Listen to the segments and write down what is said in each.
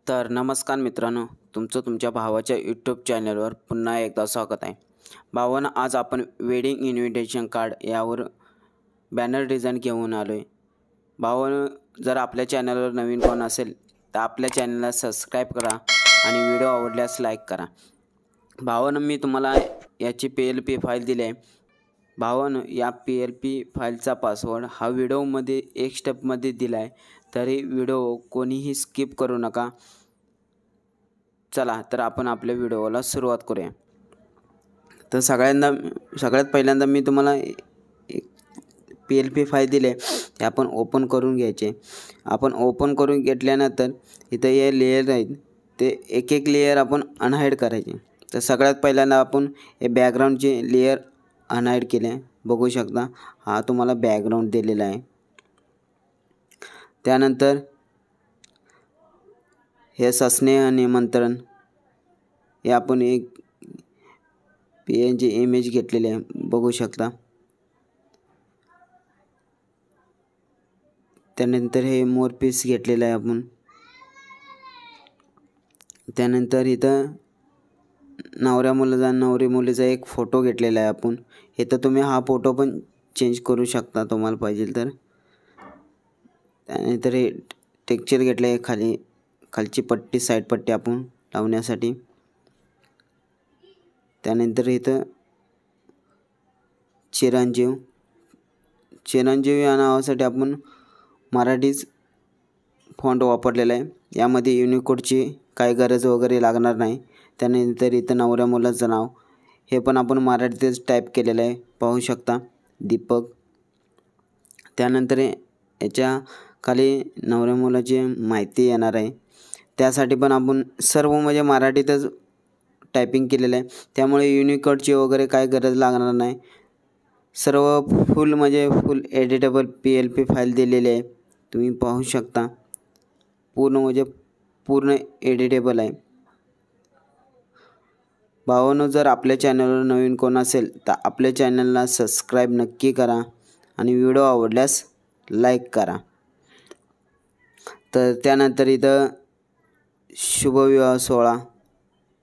तर नमस्कार मित्रांनो, तुमच्या भावाच्या यूट्यूब चॅनलवर पुन्हा एकदा स्वागत आहे. भावांनो, आज आपण वेडिंग इन्व्हिटेशन कार्ड यावर बॅनर डिझाईन घेऊन आलो आहे. भावांनो, जर आपल्या चॅनलवर नवीन कोण असेल तर आपल्या चॅनलला सबस्क्राईब करा आणि व्हिडिओ आवडल्यास लाईक करा. भावांनो, मी तुम्हाला याची PLP फाईल दिली आहे. भावांनो, या PLP फाईलचा पासवर्ड हा व्हिडिओमध्ये एक स्टेपमध्ये दिला आहे, तरी व्हिडिओ कोणीही स्किप करू नका. चला तर आपण आपल्या व्हिडिओला सुरुवात करूया. तर सगळ्यात पहिल्यांदा मी तुम्हाला एक PLP फाईल दिली आहे, ते आपण ओपन करून घ्यायचे. आपण ओपन करून घेतल्यानंतर इथं हे लेयर आहेत, ते एक एक लेयर आपण अनहाईड करायचे. तर सगळ्यात पहिल्यांदा आपण हे बॅकग्राऊंडचे लेयर अनहाईड केले. बघू शकता, हा तुम्हाला बॅकग्राऊंड दिलेला आहे. त्यानंतर हे सस्नेह निमंत्रण, हे आपण एक PNG इमेज घेतलेली आहे, बघू शकता. त्यानंतर हे मोर पीस घेतलेलं आहे आपण. त्यानंतर इथं नवऱ्या मुलाचा नवरी मुलीचा एक फोटो घेतलेला आहे आपण. इथं तुम्ही हा फोटो पण चेंज करू शकता तुम्हाला पाहिजे तर. त्यानंतर हे टेक्स्चर घेतलं आहे, खालची पट्टी साईड पट्टी आपण लावण्यासाठी. त्यानंतर इथं चिरंजीव या नावासाठी आपण मराठीच फॉन्ट वापरलेला आहे. यामध्ये युनिकोडची काही गरज वगैरे लागणार नाही. त्यानंतर इथं नवऱ्या मुलाचं नाव हे पण आपण मराठीतच टाईप केलेलं आहे, पाहू शकता, दीपक. त्यानंतर याच्या खाली नवऱ्या मुलाची माहिती येणार आहे, त्यासाठी पण आपण सर्व म्हणजे मराठीतच टायपिंग केलेलं आहे. त्यामुळे युनिकोडची वगैरे काय गरज लागणार नाही. सर्व फुल एडिटेबल PLP फाईल दिलेली आहे, तुम्ही पाहू शकता. पूर्ण एडिटेबल आहे. भावांनो, जर आपल्या चॅनलवर नवीन कोण असेल तर आपल्या चॅनलला सबस्क्राईब नक्की करा आणि व्हिडिओ आवडल्यास लाईक करा. तर त्यानंतर इथं शुभविवाह सोहळा,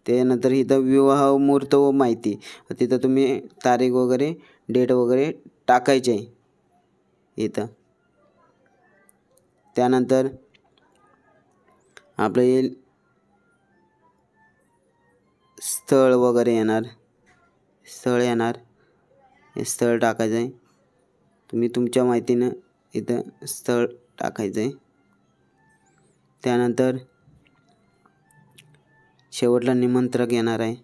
त्यानंतर इथं विवाह मुहूर्त व माहिती, तिथं तुम्ही तारीख वगैरे डेट वगैरे टाकायचे आहे इथं. त्यानंतर आपलं येईल स्थळ वगैरे येणार, हे स्थळ टाकायचं आहे. तुम्ही तुमच्या माहितीनं इथं स्थळ टाकायचं आहे. त्यानंतर शेवटला निमंत्रक येणार आहे.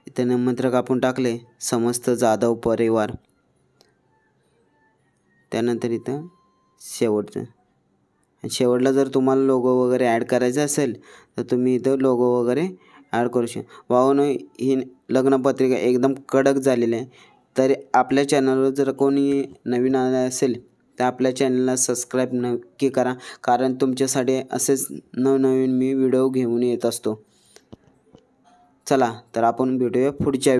इथं निमंत्रक आपण टाकले, समस्त जाधव परिवार. त्यानंतर इथं शेवटला जर तुम्हाला लोगो वगैरे ॲड करायचा असेल तर तुम्ही इथं लोगो वगैरे ॲड करू शकता. भावांनो, ही लग्नपत्रिका एकदम कडक झालेली आहे. तर आपल्या चॅनलवर जर कोणी नवीन आलं असेल तर आपल्या चॅनलला सबस्क्राईब नक्की करा, कारण तुमच्यासाठी असेच नवनवीन मी व्हिडिओ घेऊन येत असतो. चला तर आपण भेटूया पुढच्या